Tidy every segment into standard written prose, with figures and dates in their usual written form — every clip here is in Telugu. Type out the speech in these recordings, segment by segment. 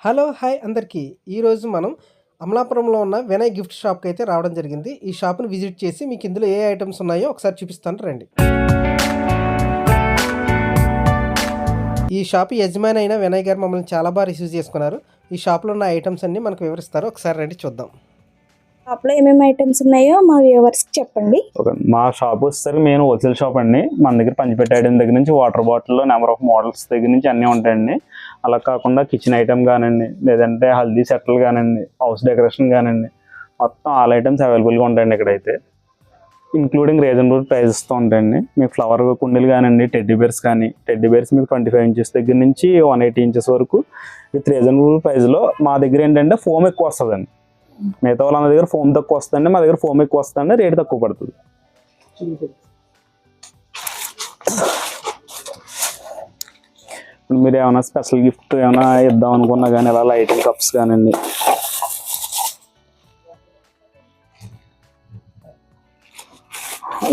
హలో! హాయ్ అందరికీ. ఈరోజు మనం అమలాపురంలో ఉన్న వినయ్ గిఫ్ట్ షాప్‌కైతే రావడం జరిగింది. ఈ షాప్‌ని విజిట్ చేసి మీకు ఇందులో ఏ ఐటెమ్స్ ఉన్నాయో ఒకసారి చూపిస్తాను రండి. ఈ షాప్ యజమాని అయిన వినయ్ గారు మమ్మల్ని చాలా రిసీవ్ చేసుకున్నారు. ఈ షాప్‌లో ఉన్న ఐటెమ్స్ అన్నీ మనకు వివరిస్తారు. ఒకసారి రండి చూద్దాం. షాప్‌లో ఏమేమి ఐటమ్స్ ఉన్నాయో మా వ్యూవర్స్‌కి చెప్పండి. ఓకే, మా షాప్ వచ్చేసరికి మెయిన్ హోల్సేల్ షాప్ అండి. మన దగ్గర పంచిపెట్టే ఐటమ్ దగ్గర నుంచి water bottle number of models దగ్గర నుంచి అన్నీ ఉంటాయండి. అలా కాకుండా కిచెన్ ఐటమ్ కానివ్వండి, లేదంటే హల్దీ సెట్లు కానివ్వండి, హౌస్ డెకరేషన్ కానివ్వండి, మొత్తం ఆల్ ఐటమ్స్ అవైలబుల్గా ఉంటాయండి ఇక్కడైతే. ఇంక్లూడింగ్ రీజనబుల్ ప్రైజెస్తో ఉంటాయండి. మీకు ఫ్లవర్ కుండీలు కానివ్వండి, టెడ్డీ బేర్స్ మీకు 25 ఇంచెస్ దగ్గర నుంచి 180 ఇంచెస్ వరకు విత్ రీజనబుల్ ప్రైస్లో. మా దగ్గర ఏంటంటే ఫోమ్ ఎక్కువ వస్తుందండి. మిగతా వాళ్ళ దగ్గర ఫోమ్ తక్కువ వస్తుందండి, మా దగ్గర ఫోమ్ ఎక్కువ వస్తుందండి, రేట్ తక్కువ పడుతుంది. మీరు ఏమైనా స్పెషల్ గిఫ్ట్ ఏమైనా ఇద్దాం అనుకున్నా కానీ ఇలా లైటింగ్ కప్స్ కానివ్వండి,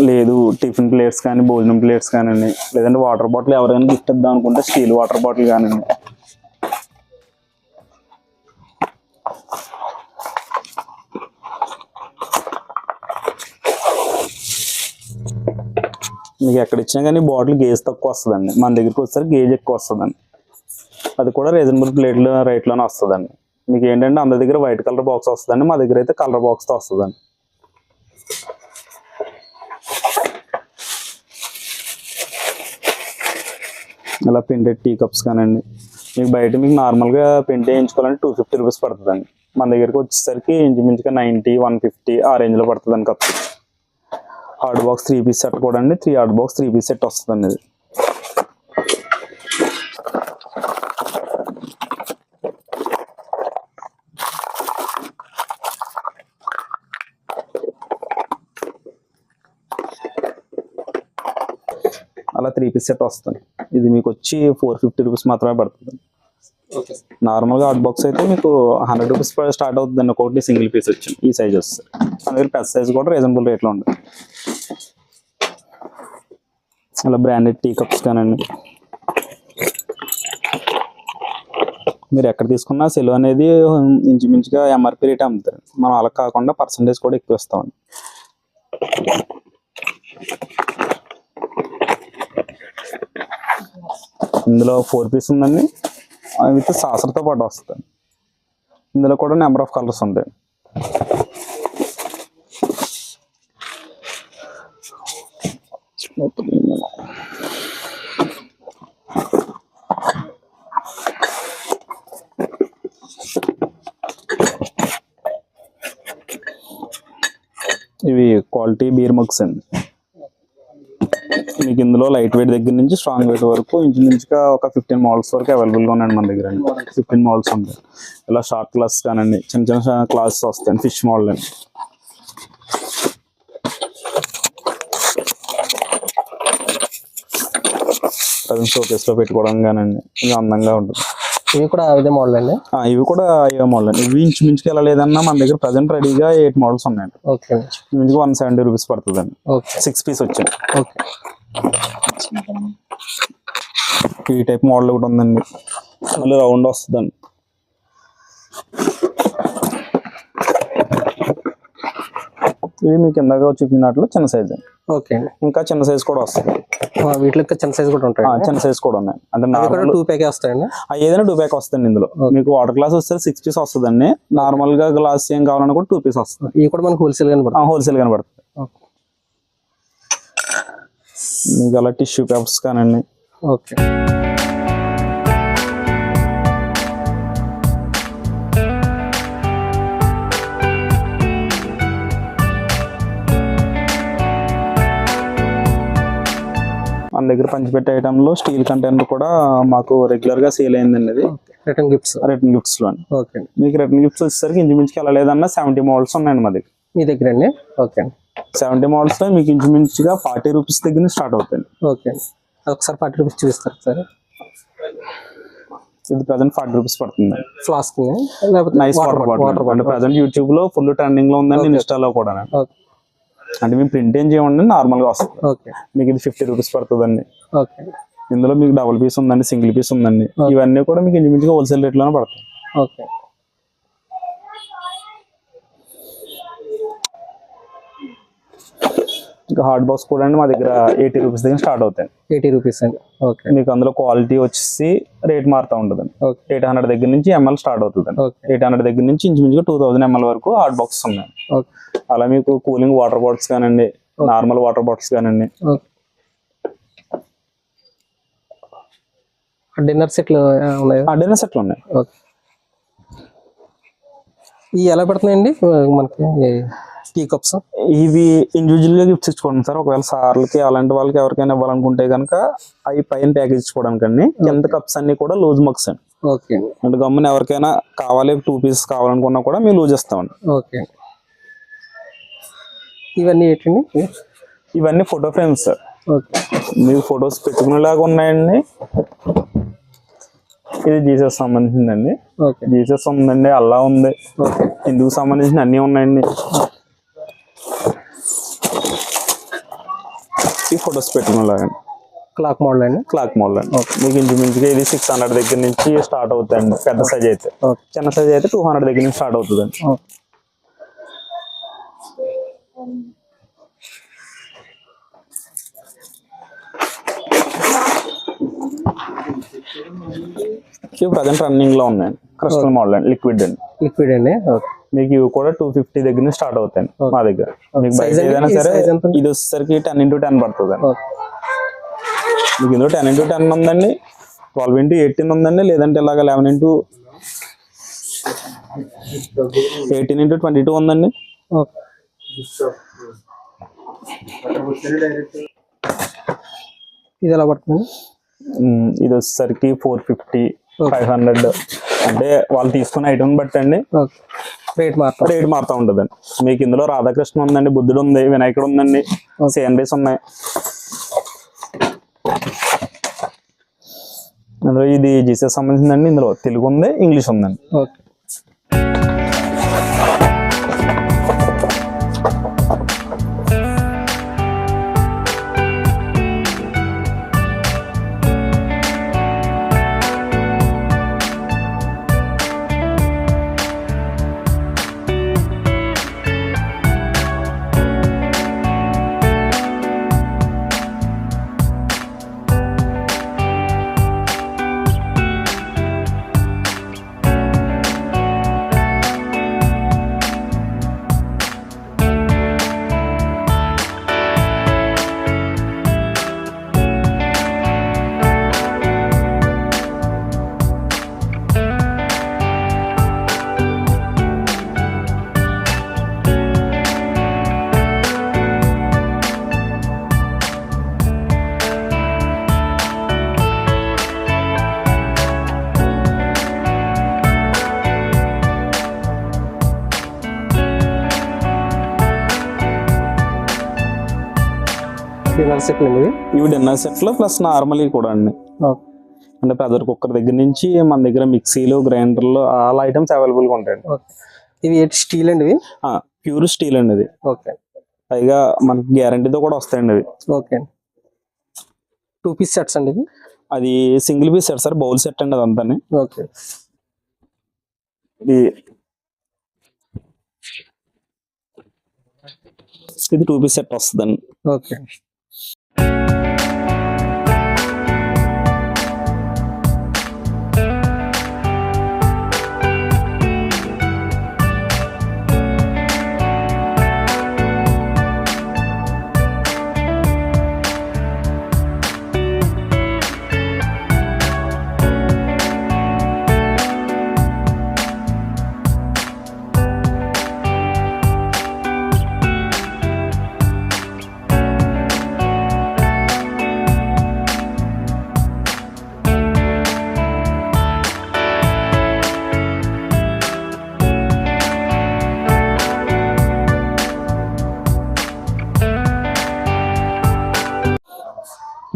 లేదు టిఫిన్ ప్లేట్స్ కానీ భోజనం ప్లేట్స్ కానివ్వండి, లేదంటే వాటర్ బాటిల్ ఎవరైనా గిఫ్ట్ ఇద్దాం అనుకుంటే స్టీల్ వాటర్ బాటిల్ కానివ్వండి, మీకు ఎక్కడ ఇచ్చినా కానీ బాటిల్ గేజ్ తక్కువ వస్తుందండి. మన దగ్గరికి వచ్చేసరికి గేజ్ ఎక్కువ వస్తుందండి. అది కూడా రీజనబుల్ రేట్లోనే వస్తుందండి. మీకు ఏంటంటే అందరి దగ్గర వైట్ కలర్ బాక్స్ వస్తుందండి, మా దగ్గర అయితే కలర్ బాక్స్తో వస్తుందండి. ఇలా పెయింటెడ్ టీ కప్స్ కానండి, మీకు బయట మీకు నార్మల్గా పెయింట్ వేయించుకోవాలంటే 250 రూపీస్ పడుతుందండి. మన దగ్గరికి వచ్చేసరికి ఇంచుమించుగా 90, 150 ఆ రేంజ్లో పడుతుందండి cups. Hard box 3 piece set కూడా అండి, హార్డ్ బాక్స్ 3 పీస్ సెట్ వస్తుందండి. ఇది అలా 3 పీస్ సెట్ వస్తుంది. ఇది మీకు వచ్చి 450 రూపీస్ మాత్రమే పడుతుంది. నార్మల్గా హాట్ బాక్స్ అయితే మీకు 100 రూపీస్ స్టార్ట్ అవుతుందండి. ఒకటి సింగిల్ పీస్ వచ్చింది ఈ సైజ్ వస్తుంది. మన దగ్గర పెద్ద సైజ్ కూడా రీజనబుల్ రేట్లో ఉంది. అలా బ్రాండెడ్ టీ కప్స్ కానండి, మీరు ఎక్కడ తీసుకున్నా సెల్ అనేది ఇంచుమించుగా ఎంఆర్పి రేట్ అమ్ముతారు. మనం అలా కాకుండా పర్సంటేజ్ కూడా ఎక్కువ ఇస్తామండి. ఇందులో 4 పీస్ ఉందండి, విత్ సాసర్తో పాటు వస్తుంది. ఇందులో కూడా నెంబర్ ఆఫ్ కలర్స్ ఉంటాయి. ఇవి క్వాలిటీ బీర్ మగ్స్ అండి. మీకు ఇందులో లైట్ వెయిట్ దగ్గర నుంచి స్ట్రాంగ్ వెయిట్ వరకు ఇంచుమించుగా ఒక 15 మోడల్స్ వరకు అవైలబుల్గా ఉన్నాయండి మన దగ్గర. 15 మోడల్స్ ఉంటాయి. ఇలా షార్ట్ గ్లాస్ కానండి, చిన్న చిన్న క్లాసెస్ వస్తాయి. ఫిష్ మోడల్ అండి. ప్రజెంట్ షోకేస్లో పెట్టుకోవడం కానండి, ఇది అందంగా ఉంటుంది. ఇవి కూడా ఇదే మోడల్ అండి? ఇవి కూడా ఇవే మోడల్ అండి. ఇవి ఇంచుమించుగా ఎలా లేదన్నా మన దగ్గర ప్రజెంట్ రెడీగా 8 మోడల్స్ ఉన్నాయండి. ఓకే, ఇంచుమించుగా 170 రూపీస్ పడుతుందండి. 6 పీస్ వచ్చాయి. ఓకే, ఈ టైప్ మోడల్ ఒకటి ఉందండి, మళ్ళీ రౌండ్ వస్తుందండి. ఇవి మీకు ఇందాక చూపినట్లు చిన్న సైజ్ అండి. ఓకే అండి. ఇంకా చిన్న సైజ్ కూడా వస్తుంది. వీటిలో చిన్న సైజ్ కూడా ఉంటాయి. చిన్న సైజ్ కూడా ఉన్నాయి. అంటే 2 ప్యాకే వస్తాయండి. ఏదైనా 2 ప్యాక్ వస్తుంది. ఇందులో మీకు వాటర్ గ్లాస్ వస్తే 6 పీస్ వస్తుందండి. నార్మల్ గా గ్లాస్ ఏం కావాలన్నా కూడా 2 పీస్ వస్తుంది. ఇవి కూడా మనకు హోల్సేల్ కనబడుతుంది. హోల్సేల్ కనబడుతుంది. మీకు అలా టిష్యూ పేపర్స్ కానండి. ఓకే, మన దగ్గర పంచిపెట్టే ఐటెంలో స్టీల్ కంటైనర్ కూడా మాకు రెగ్యులర్ గా సేల్ అయిందండి. ఇది రిటర్న్ గిఫ్ట్స్ లో. ఓకే, మీకు రిటర్న్ గిఫ్ట్స్ వచ్చేసరికి ఇంచుమించుగా ఎలా లేదన్నా 70 మోడల్స్ ఉన్నాయండి మా దగ్గర. మీ దగ్గర అండి? ఓకే, 70 మోడల్స్ లో మీకు ఇంచుమించుగా 40 రూపీస్ దగ్గర స్టార్ట్ అవుతాయి. ఓకే, ఒకసారి 40 రూపీస్ చూపిస్తారు సార్. ఇది ప్రజెంట్ 40 రూపీస్ పడుతుంది. ఫ్లాస్క్ నైస్ వాటర్ బాటిల్ అంటే ప్రజెంట్ యూట్యూబ్ లో ఫుల్ ట్రెండింగ్ లో ఉందండి, ఇన్స్టాలో కూడా. అంటే మేము ప్రింట్ ఏం చేయండి, నార్మల్ గా వస్తుంది. మీకు ఇది 50 రూపీస్ పడుతుందండి. ఇందులో మీకు డబుల్ పీస్ ఉందండి, సింగిల్ పీస్ ఉందండి. ఇవన్నీ కూడా మీకు ఇంచుమించుగా హోల్సేల్ రేట్ లోనే పడతాయి. ఓకే. ఇంకా హాట్ బాక్స్ కూడా అండి మా దగ్గర 80 రూపీస్ దగ్గర స్టార్ట్ అవుతాయి. 80 రూపీస్ అండి. ఓకే. మీకు అందులో క్వాలిటీ వచ్చేసి రేట్ మారుతూ ఉంటుందండి. ఓకే. 800 దగ్గర నుంచి ఎంఎల్ స్టార్ట్ అవుతుందండి. ఓకే. 800 దగ్గర నుంచి ఇంచుమించుగా 2000 ఎంఎల్ వరకు హాట్ బాక్స్ ఉన్నాయి. ఓకే. అలా మీకు కూలింగ్ వాటర్ బాటిల్స్ కానివ్వండి, నార్మల్ వాటర్ బాటిల్స్ కానివ్వండి. ఓకే. డిన్నర్ సెట్లు ఉన్నాయి. డిన్నర్ సెట్లు ఉన్నాయి. ఓకే. ఇవి ఎలా పడుతున్నాయండి మనకి టీ కప్స్? ఇవి ఇండివిజువల్ గా గిఫ్ట్స్ ఇచ్చుకోండి సార్. ఒకవేళ సార్లకి అలాంటి వాళ్ళకి ఎవరికైనా ఇవ్వాలనుకుంటే కనుక అవి పైన ప్యాకేజ్ ఇచ్చుకోవడానికి అండి. కింద కప్స్ అన్ని కూడా లూజ్ మగ్స్ అండి. ఓకే. అంటే గమ్మున ఎవరికైనా కావాలి 2 పీసెస్ కావాలనుకున్నా కూడా మేము లూజ్ ఇస్తామండి. ఓకే. ఇవన్నీ ఏంటండి? ఇవన్నీ ఫోటో ఫ్రేమ్స్ సార్. ఓకే. మీకు ఫొటోస్ పెట్టుకునేలాగా ఉన్నాయండి. ఇది జీసస్ సంబంధించిందండి. ఓకే. జీసస్ ఉందండి, అల్లా ఉంది, ఓకే. హిందువుకు సంబంధించిన అన్నీ ఉన్నాయండి. ఈ ఫొటోస్ పెట్టుకునేలాగా క్లాక్ మోడల్ అండి. క్లాక్ మోడల్ అండి. మీకు ఇంచుమించుగా ఇది 600 దగ్గర నుంచి స్టార్ట్ అవుతుందండి. పెద్ద సైజ్ అయితే. చిన్న సైజ్ అయితే 200 దగ్గర నుంచి స్టార్ట్ అవుతుందండి. ఇవి ప్రజెంట్ రన్నింగ్ లో ఉన్నాయండి. క్రిస్టల్ మోడల్ అండి, లిక్విడ్ అండి. లిక్విడ్ అండి. ఓకే. మీకు ఇవి కూడా 250 దగ్గర నుంచి స్టార్ట్ అవుతాయండి మా దగ్గర. మీకు బయట ఏదైనా సరే ఇది వచ్చేసరికి 10x10 పడుతుందండి. మీకు ఇందులో 10x10 ఉందండి, 12x18 ఉందండి, లేదంటే ఇలాగ 18x22 ఉందండి. ఓకే. ఇది ఎలా పడుతుంది? ఇది వచ్చేసరికి 450, 500 అంటే వాళ్ళు తీసుకున్న ఐటమ్ బట్టి అండి రేట్ మారుతూ ఉంటుందండి. మీకు ఇందులో రాధాకృష్ణ ఉందండి, బుద్ధుడు ఉంది, వినాయకుడు ఉందండి, సీనరీస్ ఉన్నాయి. అందులో ఇది జీసస్ సంబంధించిందండి. ఇందులో తెలుగు ఉంది, ఇంగ్లీష్ ఉందండి. ఓకే. డిన్నర్ సెట్ ఇవి డిన్నర్ సెట్లు ప్లస్ నార్మల్ కూడా అండి. అంటే ప్రెషర్ కుక్కర్ దగ్గర నుంచి మన దగ్గర మిక్సీలు, గ్రైండర్లు ఆల్ ఐటమ్స్ అవైలబుల్ గా ఉంటాయండి. ఇవి స్టీల్ అండి? ఇవి ప్యూర్ స్టీల్ అండి. ఇది ఓకే. పైగా మనకి గ్యారంటీతో కూడా వస్తాయండి అవి. ఓకే. 2 పీస్ సెట్స్ అండి? అది single piece set sir, bowl set అండి అదంతా. ఓకే. ఇది 2 పీస్ సెట్ వస్తుందండి. ఓకే.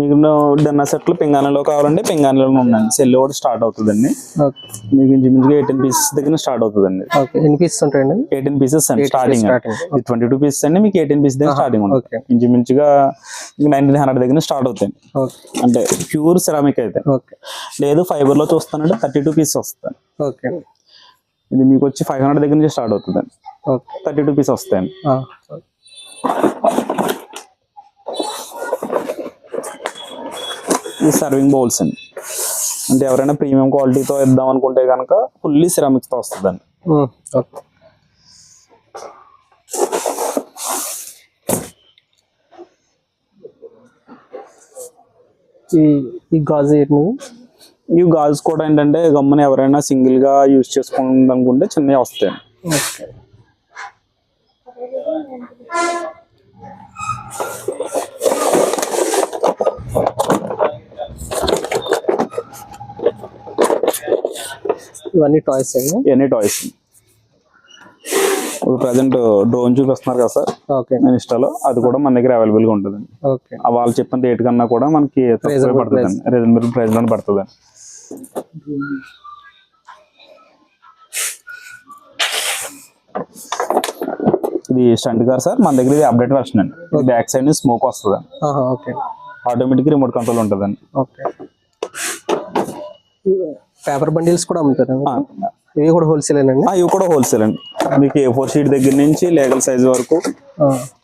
మీకు డిన్నర్ సెట్లు పింగాణిలో కావాలంటే పింగాణిలో ఉందండి. సెల్ కూడా స్టార్ట్ అవుతుందండి. మీకు ఇంచుమించుగా 18 పీసెస్ దగ్గర స్టార్ట్ అవుతుందండి. ఎన్ని పీసెస్ ఉంటాయండి? 18 పీసెస్ అండి స్టార్టింగ్. 22 పీసెస్ అండి, మీకు 18 పీసెస్ దగ్గర స్టార్టింగ్ ఉంటుంది. ఇంచుమించుగా 1900 దగ్గర స్టార్ట్ అవుతాయి. అంటే ప్యూర్ సిరామిక్ అయితే. లేదు ఫైబర్ లో చూస్తానంటే 32 పీసెస్ వస్తాయి. ఇది మీకు వచ్చి 500 దగ్గర నుంచి స్టార్ట్ అవుతుందండి. ఓకే. 32 పీస్ వస్తాయండి. ఈ సర్వింగ్ బౌల్స్ అండి, అంటే ఎవరైనా ప్రీమియం క్వాలిటీతో ఇద్దాం అనుకుంటే కనుక ఫుల్లీ సిరామిక్స్తో వస్తుందండి. ఓకే. ఈ గాజు ఇవి గాజుస్ కూడా ఏంటంటే గమ్మున ఎవరైనా సింగిల్గా యూజ్ చేసుకోండి అనుకుంటే చిన్నవి వస్తాయండి. ఓకే. ఇవన్నీ టాయ్స్ అండి. ఇవన్నీ టాయ్స్. ప్రజెంట్ డ్రోన్ చూపిస్తున్నారు కదా సార్, ఓకే. ఇన్స్టాలో, అది కూడా మన దగ్గర అవైలబుల్గా ఉంటుందండి. ఓకే. వాళ్ళు చెప్పిన రేట్ కన్నా కూడా మనకి తక్కువ పడుతుందండి, రీజనబుల్ ప్రైస్లోనే పడుతుందండి. ఇది స్టంట్ కార్ సార్, మన దగ్గర ఇది అప్డేట్ వర్షన్ అండి. బ్యాక్ సైడ్ స్మోక్ వస్తుంది, ఓకే. ఆటోమేటిక్ రిమోట్ కంట్రోల్ ఉంటుందండి. ఓకే. పేపర్ బండిల్స్ కూడా అమ్ముతారు, ఇవి కూడా హోల్సేల్ అండి? ఇవి కూడా హోల్సేల్ అండి. మీకు A4 షీట్ దగ్గర నుంచి లీగల్ సైజ్ వరకు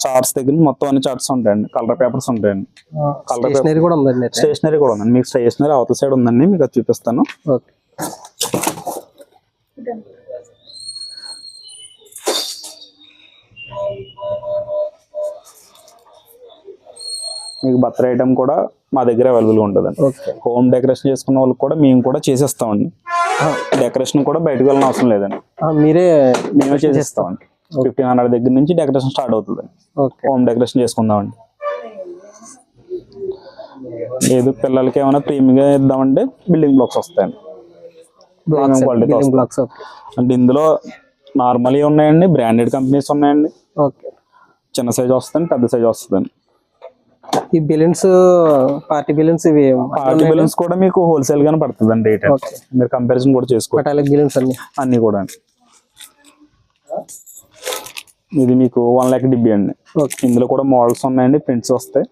చార్ట్స్ దగ్గర నుంచి మొత్తం అన్ని చార్ట్స్ ఉంటాయండి. కలర్ పేపర్స్ ఉంటాయండి. స్టేషనరీ కూడా ఉందండి? స్టేషనరీ కూడా ఉందండి. మీకు స్టేషనరీ అవతల సైడ్ ఉందండి, మీకు అది చూపిస్తాను. ఓకే. మీకు బర్త్డే ఐటమ్ కూడా మా దగ్గర అవైలబుల్గా ఉంటుందండి. హోమ్ డెకరేషన్ చేసుకున్న వాళ్ళకి కూడా మేము కూడా చేసేస్తామండి. డెకరేషన్ కూడా బయటకు వెళ్ళిన అవసరం లేదండి, మేమే చేసేస్తామండి. 1500 దగ్గర నుంచి డెకరేషన్ స్టార్ట్ అవుతుంది. హోమ్ డెకరేషన్ చేసుకుందామండి. లేదు పిల్లలకి ఏమైనా ప్రీమియంగా ఇద్దామంటే బిల్డింగ్ బ్లాక్స్ వస్తాయండి, ప్రీమియం క్వాలిటీ. అంటే ఇందులో నార్మల్ ఉన్నాయండి, బ్రాండెడ్ కంపెనీస్ ఉన్నాయండి. చిన్న సైజ్ వస్తుంది, పెద్ద సైజ్ వస్తుందండి. ఈ బెలూన్స్, పార్టీ బెలూన్స్, ఇవి పార్టీ బెలూన్స్ కూడా మీకు హోల్సేల్ గానే పడుతుందండి రేట్. మీరు కంపారిజన్ కూడా చేసుకోవచ్చు. బెలూన్స్ అన్ని కూడా. ఇది మీకు 1 లక్ష డిబ్బి అండి. ఇందులో కూడా మోడల్స్ ఉన్నాయండి, ప్రింట్స్ వస్తాయి.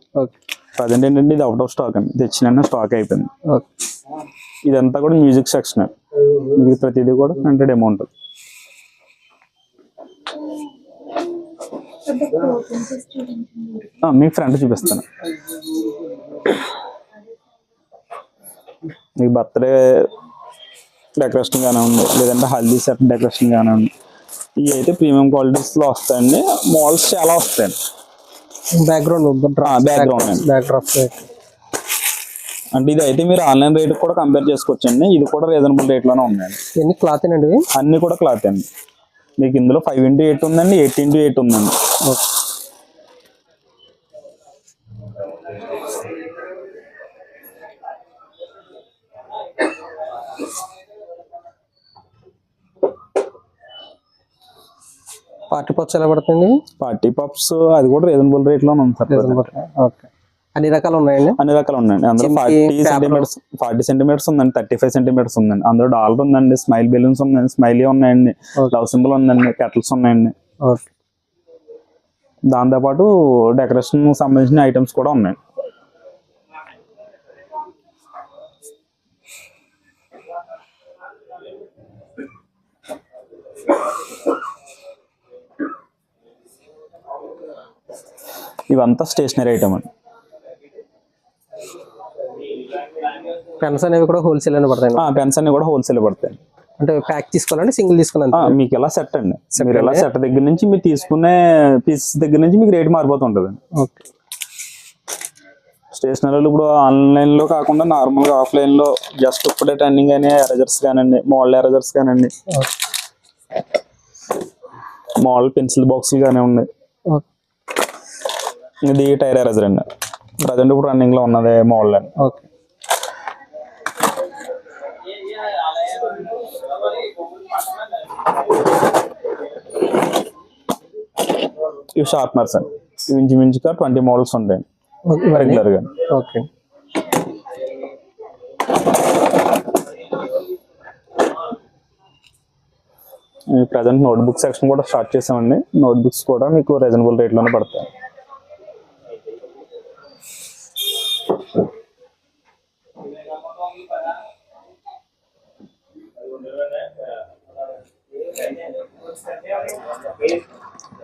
ప్రజెంట్ ఏంటంటే ఇది అవుట్ ఆఫ్ స్టాక్ అండి, తెచ్చిన స్టాక్ అయిపోయింది. ఇదంతా కూడా మ్యూజిక్ సెక్షన్ అండి. ఇది ప్రతిదీ కూడా 100 అమౌంట్. మీకు ఫ్రంట్ చూపిస్తాను. మీకు బర్త్డే డెకరేషన్ గానే ఉంది, లేదంటే హల్దీ సెట్ డెకరేషన్ గానే ఉంది. ఇవి అయితే ప్రీమియం క్వాలిటీస్ లో వస్తాయండి. మోడల్స్ చాలా వస్తాయండి. బ్యాక్గ్రౌండ్ అంటే ఇది అయితే మీరు ఆన్లైన్ రేట్ కూడా కంపేర్ చేసుకోవచ్చు అండి. ఇది కూడా రీజనబుల్ రేట్ లోనే ఉన్నాయండి. ఎన్ని క్లాత్ అండి? అన్ని కూడా క్లాత్ అండి. మీకు ఇందులో 5x8 ఉందండి, 8x8 ఉందండి. పార్టీ పప్స్ ఎలా పడుతుంది? పార్టీ పప్స్ అది కూడా రీజనబుల్ రేట్ లోనే ఉంది సార్. ఓకే. అన్ని రకాలు ఉన్నాయండి? అన్ని రకాలు ఉన్నాయండి. అందులో 40 సెంటీమీటర్స్ ఉందండి, 35 సెంటీమీటర్స్ ఉందండి. అందులో డాలర్ ఉందండి, స్మైల్ బెలూన్స్ ఉందండి, స్మైలీ ఉన్నాయండి, లవ్ సింబల్ ఉందండి, కెటల్స్ ఉన్నాయండి. దాంతోపాటు డెకరేషన్ సంబంధించిన ఐటమ్స్ కూడా ఉన్నాయి. ఇవంతా స్టేషనరీ ఐటమ్ అండి. పెన్స్ అనేవి కూడా హోల్సేల్ అని పడతాయి? పెన్స్ అన్ని కూడా హోల్సేల్ పడతాయి. అంటే ప్యాక్ తీసుకోవాలంటే సింగిల్ తీసుకోవాలంటే మీకు ఎలా సెట్ అండి. మీరు ఎలా సెట్ దగ్గర నుంచి మీరు తీసుకునే పీసెస్ దగ్గర నుంచి మీకు రేట్ మారిపోతుంటుంది. స్టేషనరీలు ఇప్పుడు ఆన్లైన్ లో కాకుండా నార్మల్ గా ఆఫ్లైన్ లో జస్ట్ ఇప్పుడే ట్రెండింగ్ అయిన ఎరేజర్స్ కానండి, మోడల్ ఎరేజర్స్ కానండి, మోడల్ పెన్సిల్ బాక్సులు కానీ ఉన్నాయి. ఇది టైర్ ఎరేజర్ అండి, ప్రజెంట్ ఇప్పుడు రన్నింగ్ లో ఉన్నది మోడల్ అండి. ఇవి షార్ప్నర్స్ అండి. ఇవి ఇంచుమించుగా 20 మోడల్స్ ఉంటాయండి రెగ్యులర్ గా. ప్రజెంట్ నోట్బుక్ సెక్షన్ కూడా స్టార్ట్ చేసామండి. నోట్బుక్స్ కూడా మీకు రీజనబుల్ రేట్ లోనే పడతాయి.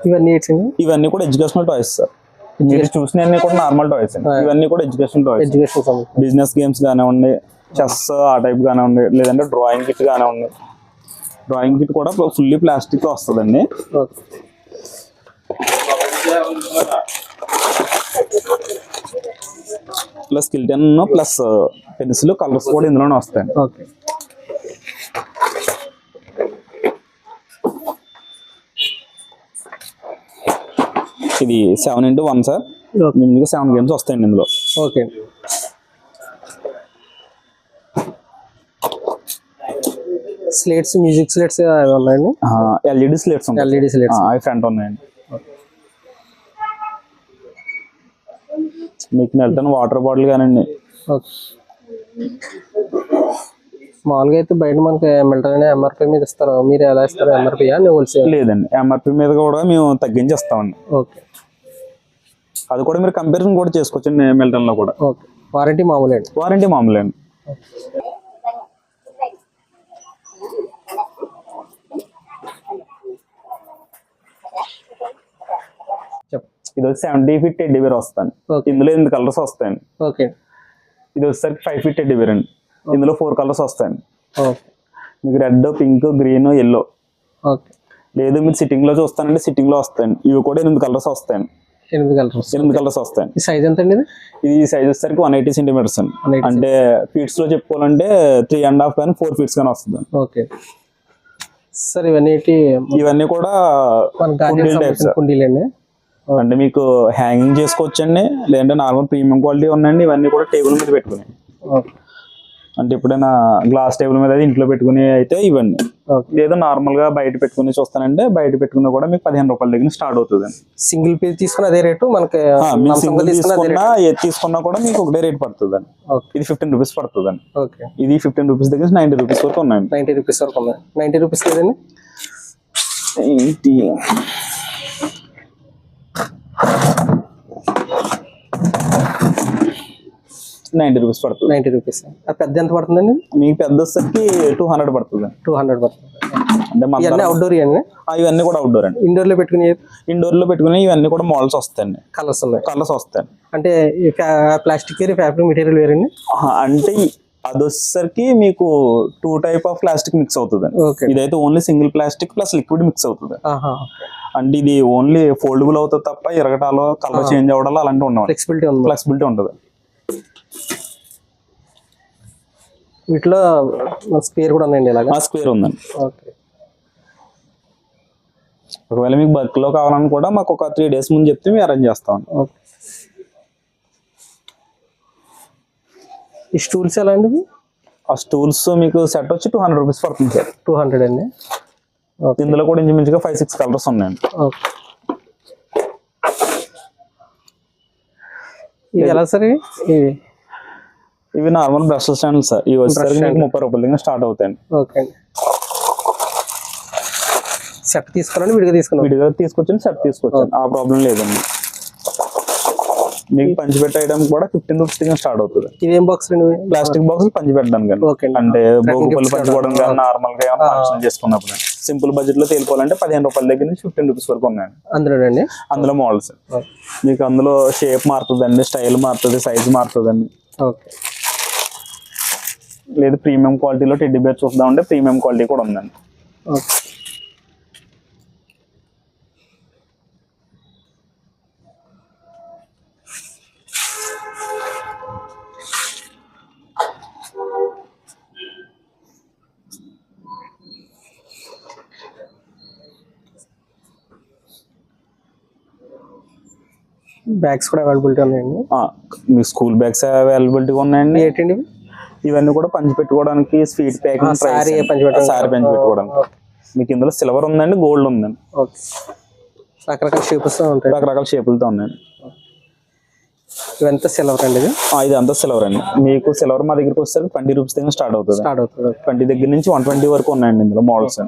ఇవన్నీ ఏంటండి? ఇవన్నీ కూడా ఎడ్యుకేషనల్ టాయ్స్ సార్. మీరు చూసినవన్నీ కూడా నార్మల్ టాయ్స్ అండి. ఇవన్నీ కూడా ఎడ్యుకేషన్ టాయ్స్. ఎడ్యుకేషన్ సంబంధించి బిజినెస్ గేమ్స్ కానివ్వండి, చెస్ ఆ టైప్ కానివ్వండి, లేదంటే డ్రాయింగ్ కిట్ కానివ్వండి. డ్రాయింగ్ కిట్ కూడా ఫుల్లీ ప్లాస్టిక్ వస్తుందండి. ఓకే. ప్లస్ కిల్టెన్ ప్లస్ పెన్సిల్ కలర్స్ కూడా ఇందులోనే వస్తాయండి. ఓకే. ఇది 7x1 సార్. మీకు 7 గేమ్స్ వస్తాయండి ఇందులో. ఓకే. స్లేట్స్, మ్యూజిక్ స్లేట్స్ అవి ఉన్నాయండి. ఎల్ఈడి స్లేట్స్ ఉంటాయి. ఎల్ఈడి స్లేట్స్ అవి ఫ్రంట్ ఉన్నాయండి. మీకు మెల్టన్ వాటర్ బాటిల్ కానండి. ఓకే. మామూలుగా అయితే బయట మనకి మిల్టన్ ఎంఆర్పి మీద ఇస్తారు. మీరు ఎలా ఇస్తారు? ఎంఆర్పియా హోల్సేల్? లేదండి, ఎంఆర్పి మీద కూడా మేము తగ్గించి ఇస్తామండి. ఓకే. అది కూడా మీరు కంపారిజన్ కూడా చేసుకోవచ్చండి మిల్టన్ లో కూడా. ఓకే. వారంటీ మామూలే అండి? వారంటీ మామూలే అండి. ఇది వచ్చి 70 ఫీట్ టెడ్డీ బేర్ వస్తాను. ఇందులో 8 కలర్స్ వస్తాయండి. ఓకే. ఇది వచ్చేసరికి 5 ఫీట్ టెడ్డీ బేర్ అండి. ఇందులో 4 కలర్స్ వస్తాయండి. ఓకే. మీకు red, pink, green, yellow. Okay. లేదు మీరు సిట్టింగ్ లో చూస్తానంటే సిట్టింగ్ లో వస్తాయండి. ఇవి కూడా 8 కలర్స్ వస్తాయండి. 8 కలర్స్. 8 కలర్స్ వస్తాయండి. ఈ సైజ్ ఎంత అండి? ఇది సైజ్ వచ్చేసరికి 180 సెంటీమీటర్స్ అండి. అంటే ఫీట్స్ లో చెప్పుకోవాలంటే 3.5 కానీ 4 ఫీట్స్ కానీ వస్తుంది. Okay sir. ఇవన్నీ కూడా కుండీలండి. అంటే మీకు హ్యాంగింగ్ చేసుకోవచ్చండి, లేదంటే నార్మల్ ప్రీమియం క్వాలిటీ ఉన్నాయండి. ఇవన్నీ కూడా టేబుల్ మీద పెట్టుకుని, అంటే ఎప్పుడైనా గ్లాస్ టేబుల్ మీద ఇంట్లో పెట్టుకుని అయితే ఇవన్నీ. లేదా నార్మల్ గా బయట పెట్టుకుని చూస్తానంటే బయట పెట్టుకున్నా కూడా మీకు 15 రూపాయల దగ్గర స్టార్ట్ అవుతుంది అండి. సింగిల్ పీస్ తీసుకున్న అదే రేటు మనకి. సింగిల్ తీసుకున్నా ఏది తీసుకున్నా కూడా మీకు ఒకటే రేట్ పడుతుంది అండి. ఇది 15 రూపీస్ పడుతుంది అండి. ఇది 15 రూపీస్ దగ్గర 90 రూపీస్ వరకు ఉన్నాయండి. 90 రూపీస్ వరకు ఉన్నాయి. 90 రూపీస్ లేదండి. 90 రూపీస్ పడుతుంది. 90 రూపీస్. పెద్ద ఎంత పడుతుందండి? మీకు పెద్ద వచ్చేసరికి 200 పడుతుంది. 200 పడుతుంది. అంటే అవుట్డోర్ అండి. ఇవన్నీ కూడా అవుట్డోర్ అండి. ఇండోర్ లో పెట్టుకుని ఇవన్నీ కూడా మోడల్స్ వస్తాయండి. కలర్స్ ఉన్నాయి. కలర్స్ వస్తాయండి. అంటే ప్లాస్టిక్ వేరే, ఫ్యాబ్రిక్ మెటీరియల్ వేరండి. అంటే అది వచ్చేసరికి మీకు 2 టైప్ ఆఫ్ ప్లాస్టిక్ మిక్స్ అవుతుంది అండి. ఓకే. ఇదైతే only single plastic plus liquid mix అవుతుంది. అంటే ఇది ఓన్లీ ఫోల్డబుల్ అవుతుంది తప్ప ఎరగటాలో, కలర్ చేంజ్ అవ్వడాలో అలాంటివి ఉండవు. ఫ్లెక్సిబిలిటీ ఉంటుంది. వీటిలో స్క్వేర్ కూడా ఉన్నాయండి. ఇలాగా స్క్వేర్ ఉందండి. ఓకే. ఒకవేళ మీకు బల్క్ లో కావాలని కూడా మాకు ఒక 3 days ముందు చెప్తే మేము అరేంజ్ చేస్తాం. ఓకే. ఈ స్టూల్స్ ఎలా అండి? ఆ స్టూల్స్ మీకు సెట్ వచ్చి 200 రూపీస్ పడుతుంది సార్. 200 అండి. ఇందులో కూడా ఇంచుమించుగా 5-6 కలర్స్ ఉన్నాయండి. ఓకే. ఇవి ఎలా సార్? ఇవి నార్మల్ బ్రష్ స్టాండ్ సార్. ఇవి వచ్చేసరికి మీకు 30 రూపాయల దగ్గర స్టార్ట్ అవుతాయండి. ఓకే అండి. సెట్ తీసుకోవాలండి విడిగా తీసుకొచ్చి సెట్ తీసుకొచ్చాను. ఆ ప్రాబ్లం లేదండి. మీకు పంచి పెట్టడం కూడా 15 రూపీస్ దగ్గర స్టార్ట్ అవుతుంది. ఇదేం బాక్స్ అండి? ప్లాస్టిక్ బాక్స్ పంచి పెట్టడానికి అంటే భోగిపల్లి పంచుకోవడం కానీ నార్మల్ గా ఫంక్షన్ చేసుకున్నప్పుడు సింపుల్ బడ్జెట్ లో తేలిపోవాలంటే 15 రూపాయల దగ్గర నుంచి 15 రూపీస్ వరకు ఉన్నాయండి. అందులో మోడల్స్ మీకు అందులో షేప్ మారుతుందండి, స్టైల్ మారుతుంది, సైజ్ మారుతుందండి. లేదు ప్రీమియం క్వాలిటీలో టెడ్డీ బేర్ చూద్దామంటే ప్రీమియం క్వాలిటీ కూడా ఉందండి. బ్యాగ్స్ కూడా అవైలబిలిటీ ఉన్నాయండి. మీ స్కూల్ బ్యాగ్స్ అవైలబిలిటీగా ఉన్నాయండి. ఏంటండి ఇవన్నీ కూడా పంచి పెట్టుకోవడానికి, స్వీట్ ప్యాకింగ్, సారీ పంచి పెట్టుకోవడానికి. మీకు ఇందులో సిల్వర్ ఉందండి, గోల్డ్ ఉందండి. రకరకాల షేప్స్ ఉంటాయి. రకరకాల షేపులతో ఉన్నాయండి. ఇదంతా సిల్వర్ అండి. ఇది అంతా సిల్వర్ అండి. మీకు సిల్వర్ మా దగ్గరికి వస్తే 20 రూపీస్ దగ్గర స్టార్ట్ అవుతుంది. 20 దగ్గర నుంచి 120 వరకు ఉన్నాయండి ఇందులో మోడల్స్.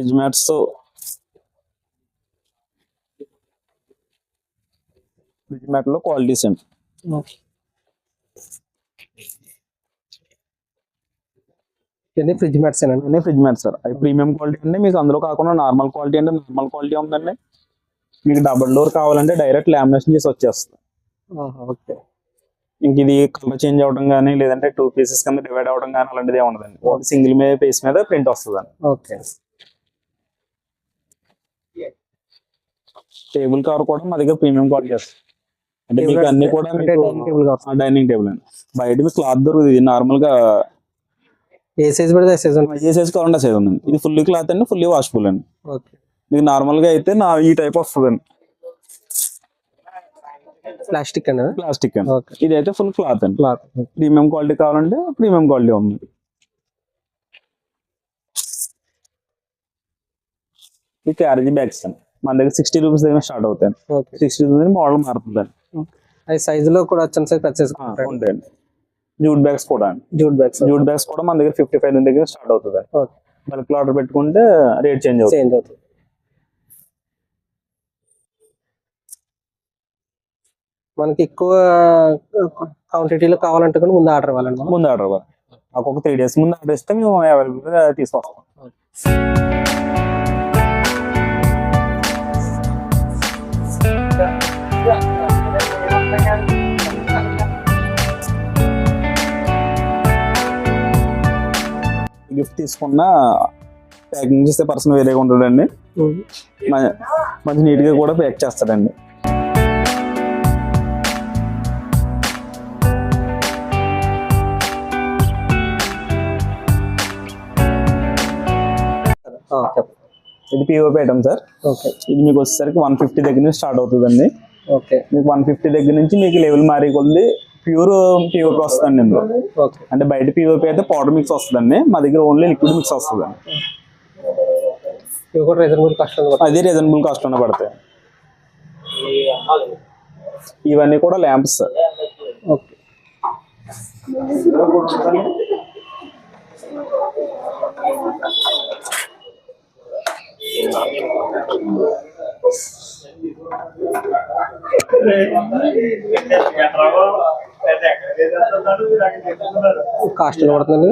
ఫ్రిడ్జ్ మ్యాట్స్ లో క్వాలిటీస్ అండి. ఓకే. ఇవన్నీ ఫ్రిడ్జ్ మ్యాట్స్ అండి. అన్నీ ఫ్రిడ్జ్ మ్యాట్స్ సార్. అవి ప్రీమియం క్వాలిటీ అండి. మీకు అందులో కాకుండా నార్మల్ క్వాలిటీ అంటే నార్మల్ క్వాలిటీ ఉందండి. మీకు డబుల్ డోర్ కావాలంటే డైరెక్ట్ లామినేషన్ చేసి వచ్చేస్తుంది. ఓకే. ఇంక ఇది కలర్ చేంజ్ అవ్వడం కానీ లేదంటే 2 పీసెస్ కింద డివైడ్ అవ్వడం కానీ అలాంటిది ఏమి ఉండదండి. సింగిల్ పీస్ మీద ప్రింట్ వస్తుందండి. ఓకే. టేబుల్ కవర్ కూడా మా దగ్గర ప్రీమియం క్వాలిటీ వస్తుంది. అంటే మీకు అన్ని కూడా డైనింగ్ టేబుల్ అండి. బయట మీకు క్లాత్ దొరుకుతుంది నార్మల్ గా. ఏ సైజ్ పడితే ఏ సైజ్ కావాలంటే సైజ్ ఉందండి. ఇది ఫుల్లీ క్లాత్ అండి, ఫుల్లీ వాషబుల్ అండి. ఓకే. మీకు నార్మల్ గా అయితే ఈ టైప్ వస్తుందండి. ప్లాస్టిక్ అండి. ప్లాస్టిక్ అండి. ఓకే. ఇది అయితే ఫుల్ క్లాత్ అండి. క్లాత్ ప్రీమియం క్వాలిటీ కావాలంటే ప్రీమియం క్వాలిటీ ఉంది. ఈ క్యారేజీ బ్యాగ్స్ అండి మన దగ్గర 60 రూపీస్ దగ్గర స్టార్ట్ అవుతాయి. 60 రూపీస్ మోడల్ మారుతుందండి. అది సైజులో కూడా చిన్న సైజ్ పెద్ద సైజ్ ఉంటాయండి. జూట్ బ్యాగ్స్ కూడా అండి. జూట్ బ్యాగ్స్ కూడా మన దగ్గర 55 దగ్గర స్టార్ట్ అవుతుంది. బల్క్ ఆర్డర్ పెట్టుకుంటే రేట్ చేంజ్ అవుతుంది. మనకి ఎక్కువ క్వాంటిటీలో కావాలంటే కూడా ముందు ఆర్డర్ ఇవ్వాలండి. ఒక 3 days ముందు ఆర్డర్ ఇస్తే మేము అవైలబుల్ గా తీసుకొస్తాం. గిఫ్ట్ తీసుకున్న ప్యాకింగ్ చేసే పర్సన్ వేరేగా ఉంటాడండి. మంచి నీట్ గా కూడా ప్యాక్ చేస్తాడండి. ఇది పిఓపి ఐటమ్ సార్. ఇది మీకు వచ్చేసరికి 150 దగ్గర నుంచి స్టార్ట్ అవుతుందండి. మీకు 150 దగ్గర నుంచి మీకు లెవెల్ మారి కొద్ది ప్యూర్ పిఓపి వస్తుందండి ఇందులో. అంటే బయట పిఓపి అయితే పౌడర్ మిక్స్ వస్తుందండి. మా దగ్గర ఓన్లీ లిక్విడ్ మిక్స్ వస్తుందండి. అది రీజనబుల్ కాస్ట్ లోనే పడతాయి. ఇవన్నీ కూడా ల్యాంప్స్ సార్. కాస్ట్ పడుతుంది.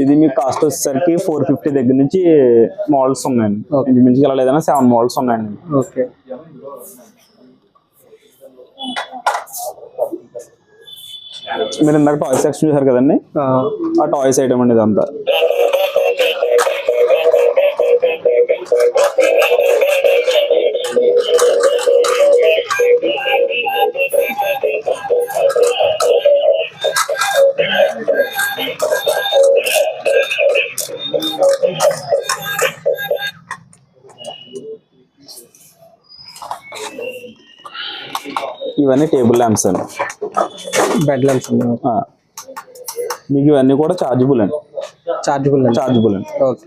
ఇది మీకు కాస్ట్ వచ్చేసరికి 450 దగ్గర నుంచి మోడల్స్ ఉన్నాయండి. ఇంచుమించుగా అలా లేదన్నా 7 మోడల్స్ ఉన్నాయండి. ఓకే. మీరు ఇందాక టాయ్స్ సెక్షన్ చూసారు కదండి, ఆ టాయ్స్ ఐటమ్ అండి ఇదంతా. ఇవన్నీ టేబుల్ ల్యాంప్స్ అండి. బెడ్ ల్యాంప్స్ అండి. మీకు ఇవన్నీ కూడా చార్జబుల్ అండి. చార్జబుల్ అండి. ఓకే.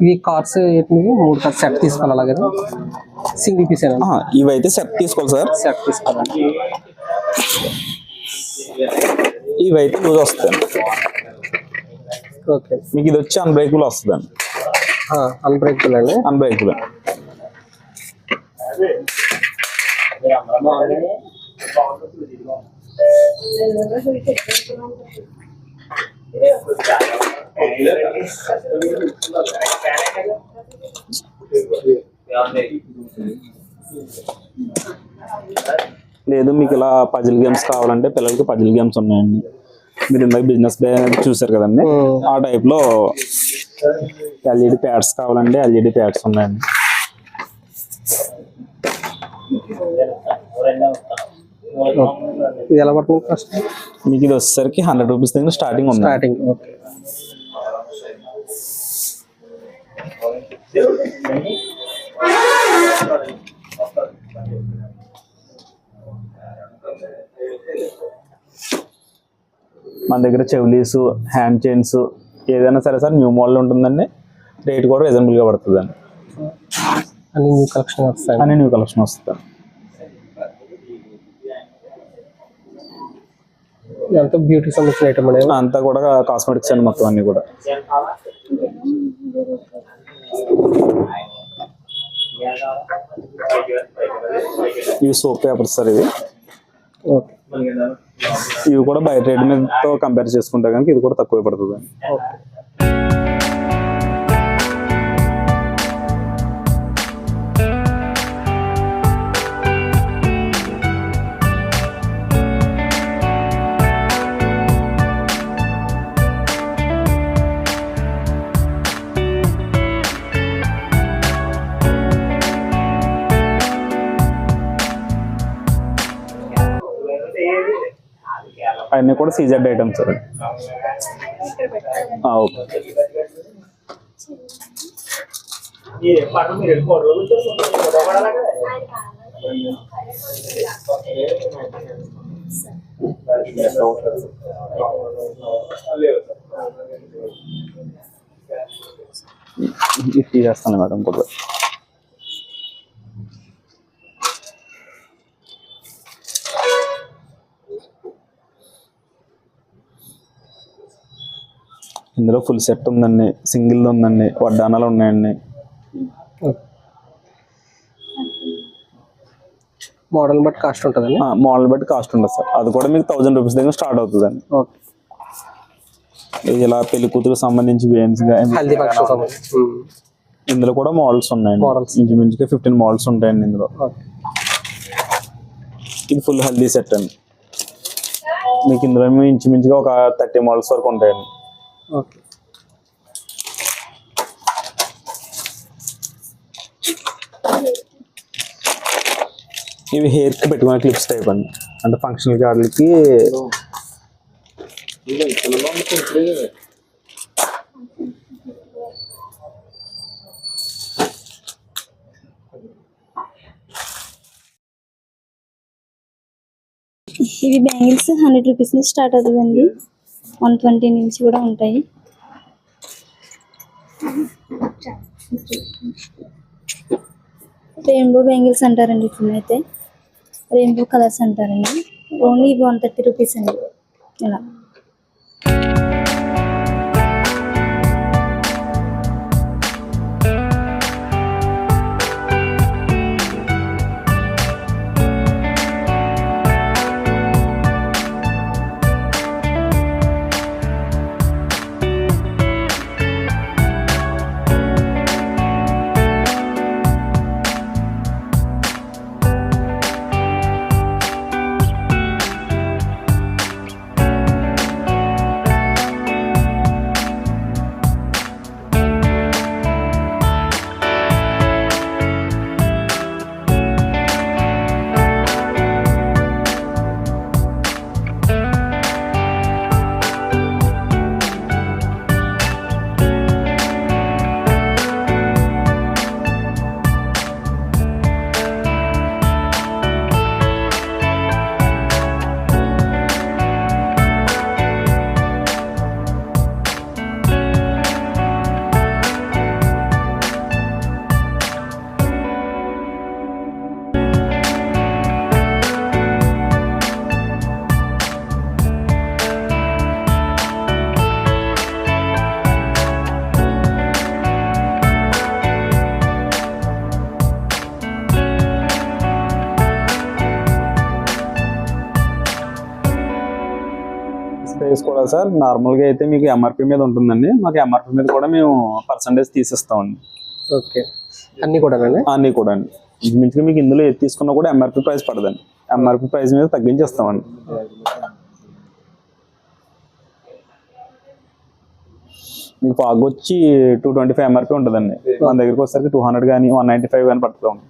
ఇవి కార్డ్స్ 3 కార్డ్స్ సెట్ తీసుకోవాలి. అలాగే సింగిల్ పీస్ అయినా ఇవైతే సెట్ తీసుకోవాలి సార్. సెట్ తీసుకోవాలి. ఇవైతే లూజ్ వస్తాయి. ఓకే. మీకు ఇది వచ్చి అన్బ్రేకబుల్ వస్తుందండి. అన్బ్రేకబుల్ అండి. అన్బ్రేకబుల్ లేదు మీకు ఇలా పజిల్ గేమ్స్ కావాలంటే పిల్లలకి పజిల్ గేమ్స్ ఉన్నాయండి. మీరు ఇందాక బిజినెస్ డే చూసారు కదండి, ఆ టైప్ లో ఎల్ఈడి ప్యాడ్స్ కావాలంటే ఎల్ఈడి ప్యాడ్స్ ఉన్నాయండి. ఇది ఎలా పడుతుంది ఫస్ట్? మీకు ఇది వచ్చేసరికి 100 రూపీస్ దగ్గర స్టార్టింగ్ ఉంది. ఓకే. మన దగ్గర చెవులీస్, హ్యాండ్ చైన్స్ ఏదైనా సరే సార్ న్యూ మోడల్ ఉంటుందండి. రేట్ కూడా రీజనబుల్ గా పడుతుందండి. అన్ని న్యూ కలెక్షన్ వస్తుంది. ఇదంతా బ్యూటీకి సంబంధించిన ఐటమ్ అండి. అంతా కూడా కాస్మెటిక్స్ అండి మొత్తం అన్ని కూడా. ఇవి సోప్ పేపర్స్ సార్ ఇవి. ఓకే. ఇవి కూడా బయట రేట్ మీదతో కంపేర్ చేసుకుంటే కనుక ఇది కూడా తక్కువ పడుతుంది. ఓకే. అవన్నీ కూడా సీజెడ్ ఐటమ్స్ సార్. ఓకే. ఇది తీసేస్తాను మేడం కూడా. ఇందులో ఫుల్ సెట్ ఉందండి, సింగిల్ ఉందండి, వడ్డానాలు ఉన్నాయండి. మోడల్ బట్టి కాస్ట్ ఉంటుందండి. మోడల్ బట్టి కాస్ట్ ఉంటుంది సార్. అది కూడా మీకు 1000 రూపీస్ దగ్గర స్టార్ట్ అవుతుందండి. ఓకే. ఇలా పెళ్లి కూతురు సంబంధించి వేన్స్ హల్దీ ఫంక్షన్ సంబంధించి ఇందులో కూడా మోడల్స్ ఉన్నాయండి. ఇంచుమించుగా 15 మోడల్స్ ఉంటాయండి ఇందులో. ఇది ఫుల్ హల్దీ సెట్ అండి. మీకు ఇందులో ఇంచుమించుగా ఒక 30 మోడల్స్ వరకు ఉంటాయండి. ఓకే. ఇవి హెయిర్కి పెట్టుకునే క్లిప్స్ టైప్ అండి. అంటే ఫంక్షనల్ కార్డులకి ఇవి బ్యాంగిల్స్ 100 రూపీస్ నుంచి స్టార్ట్ అవుతుందండి. 120 నుంచి కూడా ఉంటాయి. రెయిన్బో బ్యాంగిల్స్ అంటారండి. ఇప్పుడైతే రెయిన్బో కలర్స్ అంటారండి. ఓన్లీ 130 రూపీస్ అండి. ఇలా ప్రైస్ కూడా సార్ నార్మల్గా అయితే మీకు ఎంఆర్పి మీద ఉంటుందండి. మాకు ఎంఆర్పి మీద కూడా మేము పర్సంటేజ్ తీసిస్తామండి. ఓకే. అన్నీ కూడా అన్నీ కూడా అండి. ఇంచుమించుగా మీకు ఇందులో ఏది తీసుకున్నా కూడా ఎంఆర్పి ప్రైస్ పడదండి. ఎంఆర్పి ప్రైస్ మీద తగ్గించి ఇస్తామండి. మీకు ఫాగ్ వచ్చి 225 ఎంఆర్పి ఉంటుందండి. మన దగ్గరికి వచ్చేసరికి 200 కానీ 195 కానీ పడుతుంది.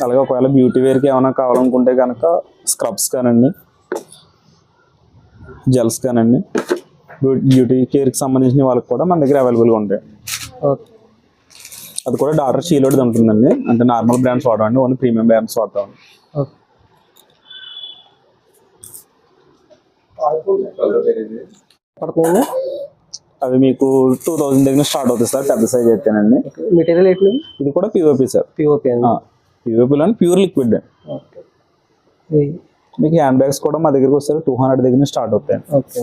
అలాగే ఒకవేళ బ్యూటీ వేర్కి ఏమైనా కావాలనుకుంటే కనుక స్క్రబ్స్ కానండి, జెల్స్ కానండి, బ్యూటీ కేర్కి సంబంధించిన వాళ్ళకి కూడా మన దగ్గర అవైలబుల్గా ఉంటాయి. అది కూడా డాక్టర్ షీలోడ్ది ఉంటుందండి. అంటే నార్మల్ బ్రాండ్స్ వాడమండి, ఓన్లీ ప్రీమియం బ్రాండ్స్ వాడతాం. అవి మీకు 2000 దగ్గర స్టార్ట్ అవుతుంది సార్. పెద్ద సైజ్ అయితేనండి. మెటీరియల్ ఏంటి? ఇది కూడా పిఓపి సార్. పిఓపి యూఏపీలో ప్యూర్ లిక్విడ్ అండి. ఓకే. మీకు హ్యాండ్ బ్యాగ్స్ కూడా మా దగ్గరికి వస్తారు 200 దగ్గర నుంచి స్టార్ట్ అవుతాయి. ఓకే.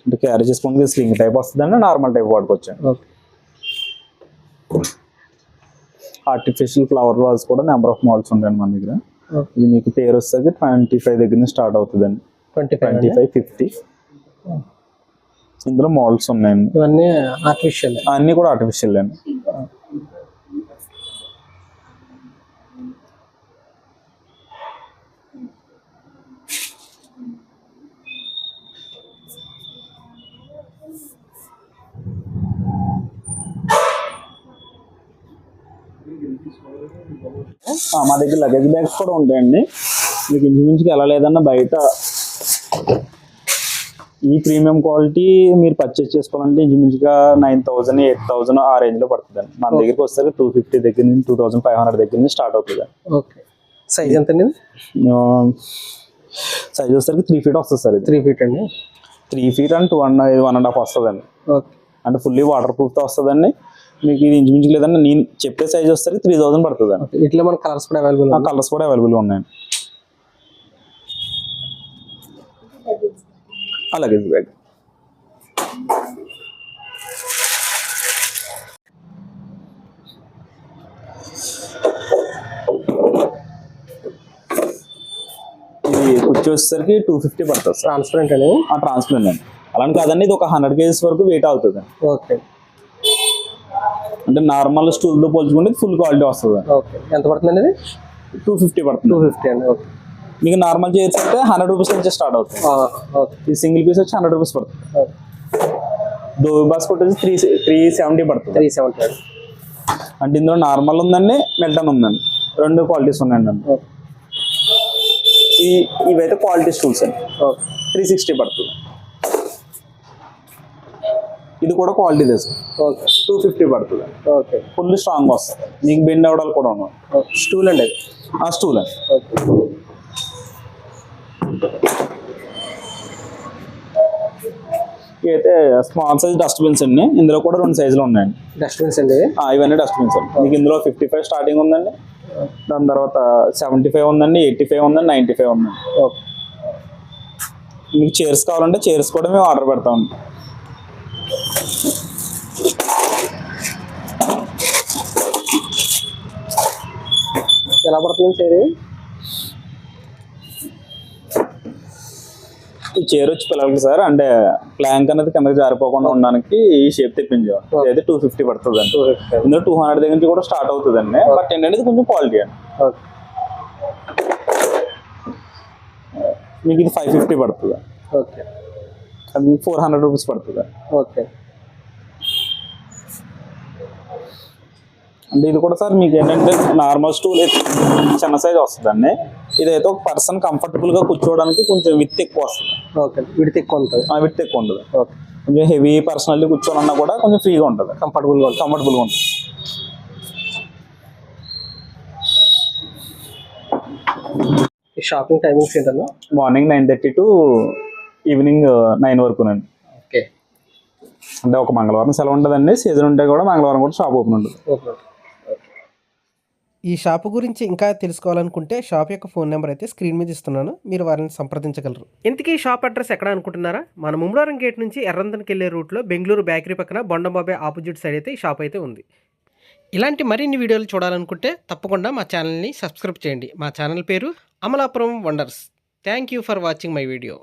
అంటే క్యారీ చేసుకోవడానికి స్లింగ్ టైప్ వస్తుందండి, నార్మల్ టైప్ వాడుకోవచ్చు. ఓకే. ఆర్టిఫిషియల్ ఫ్లవర్ వాల్స్ కూడా నెంబర్ ఆఫ్ మోడల్స్ ఉంటాయండి మన దగ్గర. ఇది మీకు పేరు వస్తుంది 25 దగ్గర నుంచి స్టార్ట్ అవుతుందండి. 25, 50 ఇందులో మోడల్స్ ఉన్నాయండి. ఇవన్నీ ఆర్టిఫిషియల్, అన్నీ కూడా ఆర్టిఫిషియల్ అండి. మా దగ్గర లగేజ్ బ్యాగ్స్ కూడా ఉంటాయండి. మీకు ఇంచుమించుకి ఎలా లేదన్నా బయట ఈ ప్రీమియం క్వాలిటీ మీరు పర్చేస్ చేసుకోవాలంటే ఇంచుమించుగా 9,000, 8,000 ఆ రేంజ్లో పడుతుందండి. మన దగ్గరికి వస్తే 250 దగ్గర నుంచి 2,500 దగ్గర నుంచి స్టార్ట్ అవుతుంది. ఓకే. సైజ్ ఎంత అండి? సైజ్ వచ్చేసరికి 3 feet వస్తుంది సార్. 3 feet అండి. 3 feet అండ్ 1.5 వస్తుందండి. ఓకే. అంటే ఫుల్లీ వాటర్ ప్రూఫ్తో వస్తుందండి. మీకు ఇది ఇంచుమించు లేదండి నేను చెప్పే సైజ్ వస్తే 3,000 పడుతుంది అండి. ఇట్లా మన కలర్స్ కూడా అవైలబుల్, కలర్స్ కూడా అవైలబుల్గా ఉన్నాయండి. అలాగే బ్యాగ్ ఇది కుర్చీ వచ్చేసరికి 250 పడుతుంది సార్. ట్రాన్స్పరెంట్ అండి. ట్రాన్స్పరెంట్ అండి. అలాంటి కాదండి, ఇది ఒక 100 kgs వరకు వెయిట్ అవుతుంది. ఓకే. అంటే నార్మల్ స్టూల్తో పోల్చుకుంటే ఫుల్ క్వాలిటీ వస్తుంది. ఓకే. ఎంత పడుతుందండి ఇది? 250 పడుతుంది. 250 అండి. ఓకే. మీకు నార్మల్ చైర్స్ అయితే 100 రూపీస్ నుంచి స్టార్ట్ అవుతుంది. ఓకే. ఈ సింగిల్ పీస్ వచ్చి 100 రూపీస్ పడుతుంది. డోర్ బాస్కెట్ వచ్చి 370 పడుతుంది. 370. అంటే ఇందులో నార్మల్ ఉందండి, మెల్టన్ ఉందండి, 2 క్వాలిటీస్ ఉన్నాయండి. ఇవైతే క్వాలిటీ స్టూల్స్ అండి. 360 పడుతుంది. ఇది కూడా క్వాలిటీ సార్. ఓకే. 250 పడుతుంది. ఓకే. ఫుల్ స్ట్రాంగ్ వస్తుంది. మీకు బెండ్ అవడాలు కూడా ఉన్నాయి. స్టూల్ అండి అది? స్టూల్ అండి. ఓకే. అయితే స్మాల్ సైజ్ డస్ట్బిన్స్ అండి. ఇందులో కూడా 2 సైజులు ఉన్నాయండి. డస్ట్బిన్స్ అండి? ఇవన్నీ డస్ట్బిన్స్ అండి. మీకు ఇందులో 55 స్టార్టింగ్ ఉందండి, దాని తర్వాత 75 ఉందండి, 85 ఉందండి, 95 ఉందండి. ఓకే. మీకు చైర్స్ కావాలంటే చైర్స్ కూడా మేము ఆర్డర్ పెడతామండి. ఎలా పడుతుంది చైర్? ఈ చైర్ వచ్చి పిల్లలకి సార్, అంటే ప్లాంక్ అనేది కిందకి జారిపోకుండా ఉండడానికి ఈ షేప్ తెప్పించాం. అయితే 250 పడుతుంది అండి. ఇందులో 200 దగ్గర నుంచి కూడా స్టార్ట్ అవుతుందండి. బట్ ఏంటంటే ఇది కొంచెం క్వాలిటీ అండి. మీకు ఇది 550 పడుతుంది. ఓకే. అది 400 రూపీస్ పడుతుంది. ఓకే. అంటే ఇది కూడా సార్ మీకు ఏంటంటే నార్మల్ స్టూల్ చిన్న సైజ్ వస్తుందండి. ఇదైతే ఒక పర్సన్ కంఫర్టబుల్గా కూర్చోవడానికి కొంచెం విత్ ఎక్కువ వస్తుంది. ఓకే. విడత ఎక్కువ ఉంటుంది. విత్ ఎక్కువ ఉంటుంది. ఓకే. కొంచెం హెవీ పర్సనల్లీ కూర్చోవాలన్నా కూడా కొంచెం ఫ్రీగా ఉంటుంది, కంఫర్టబుల్గా ఉంటుంది. ఈ షాపింగ్ టైమింగ్స్ ఏంటన్నా? Morning 9:30 to evening 9 వరకునండి. ఓకే. అంటే ఒక మంగళవారం సెలవు ఉంటుందండి. సీజన్ ఉంటే కూడా మంగళవారం కూడా షాప్ ఓపెన్ ఉంటుంది. ఈ షాపు గురించి ఇంకా తెలుసుకోవాలనుకుంటే షాప్ యొక్క ఫోన్ నెంబర్ అయితే స్క్రీన్ మీద ఇస్తున్నాను, మీరు వారిని సంప్రదించగలరు. ఇంతకీ షాప్ అడ్రస్ ఎక్కడ అనుకుంటున్నారా? మన ముమ్మడివరం గేట్ నుంచి ఎర్రందనకి వెళ్ళే రూట్లో బెంగళూరు బేకరీ పక్కన బొండంబాబే ఆపోజిట్ సైడ్ అయితే ఈ షాప్ అయితే ఉంది. ఇలాంటి మరిన్ని వీడియోలు చూడాలనుకుంటే తప్పకుండా మా ఛానల్ని సబ్స్క్రైబ్ చేయండి. మా ఛానల్ పేరు Amalapuram wonders. Thank you for watching my video.